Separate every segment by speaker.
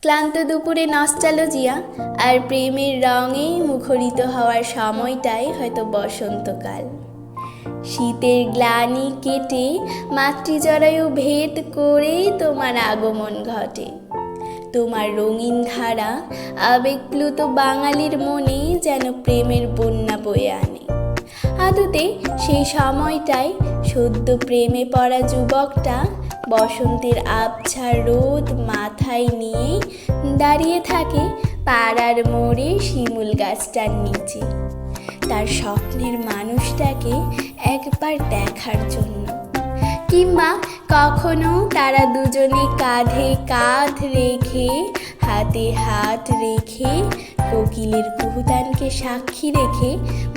Speaker 1: ক্লান্ত দুপুরে নস্টালজিয়া আর প্রেমের রঙে মুখরিত হওয়ার সময়টাই হয়তো বসন্তকাল। শীতের গ্লানি কেটে মাতৃজরায়ু ভেদ করে তোমার আগমন ঘটে। তোমার রঙিন ধারা আবেগপ্লুত বাঙালির মনে যেন প্রেমের বন্যা বয়ে আনে। আদতে সেই সময়টায় সদ্য প্রেমে পড়া যুবকটা বসন্তের আবছা রোদ মাথায় নিয়ে দাঁড়িয়ে থাকে পাড়ার মোড়ে শিমুল গাছটার নিচে, তার স্বপ্নের মানুষটাকে একবার দেখার জন্য। কিংবা কখনো তারা দুজনে কাঁধে কাঁধ রেখে হাতে হাত রেখে কোকিলের কুহুতানকে সাক্ষী রেখে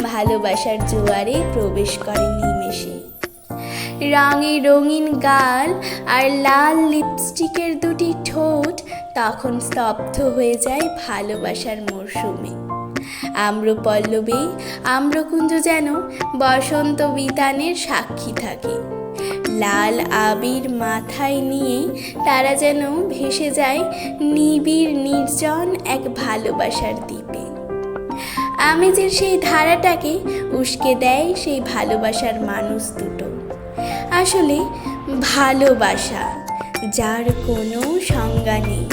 Speaker 1: ভালোবাসার জোয়ারে প্রবেশ করে নিমেষে। রঙে রঙিন গাল আর লাল লিপস্টিকের দুটি ঠোঁট তখন স্তব্ধ হয়ে যায় ভালোবাসার মরশুমে। আম্রপল্লবে আম্রকুঞ্জ যেন বসন্ত বিতানের সাক্ষী থাকে। লাল আবির মাথায় নিয়ে তারা যেন ভেসে যায় নিবিড় নির্জন এক ভালোবাসার দ্বীপে। আমেজের সেই ধারাটাকে উস্কে দেয় সেই ভালোবাসার মানুষ দুটো। আসলে ভালোবাসা যার কোনো সংজ্ঞা নেই,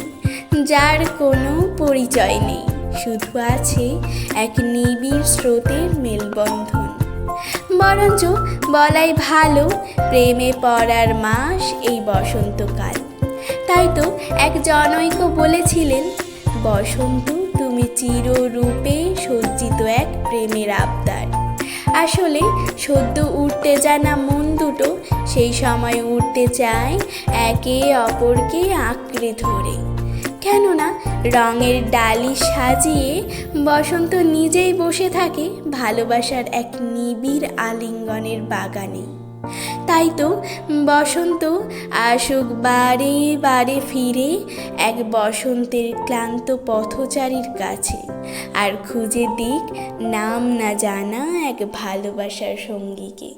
Speaker 1: যার কোনো পরিচয় নেই, শুধু আছে এক নিবিড় স্রোতের মেলবন্ধন। বরঞ্চ বলাই ভালো প্রেমে পড়ার মাস এই বসন্তকাল। তাই তো এক জনৈক বলেছিলেন, বসন্ত তুমি চিররূপে সজ্জিত এক প্রেমের আবদার। আসলে সদ্য উঠতে জানা মন দুটো সেই সময় উঠতে চায় একে অপরকে আঁকড়ে ধরে। কেননা রঙের ডালি সাজিয়ে বসন্ত নিজেই বসে থাকে ভালোবাসার এক নিবিড় আলিঙ্গনের বাগানে। তাই তো বসন্ত আসুক বারে বারে ফিরে এক বসন্তের ক্লান্ত পথচারীর কাছে, আর খুঁজে দিক নাম না জানা এক ভালোবাসার সঙ্গীকে।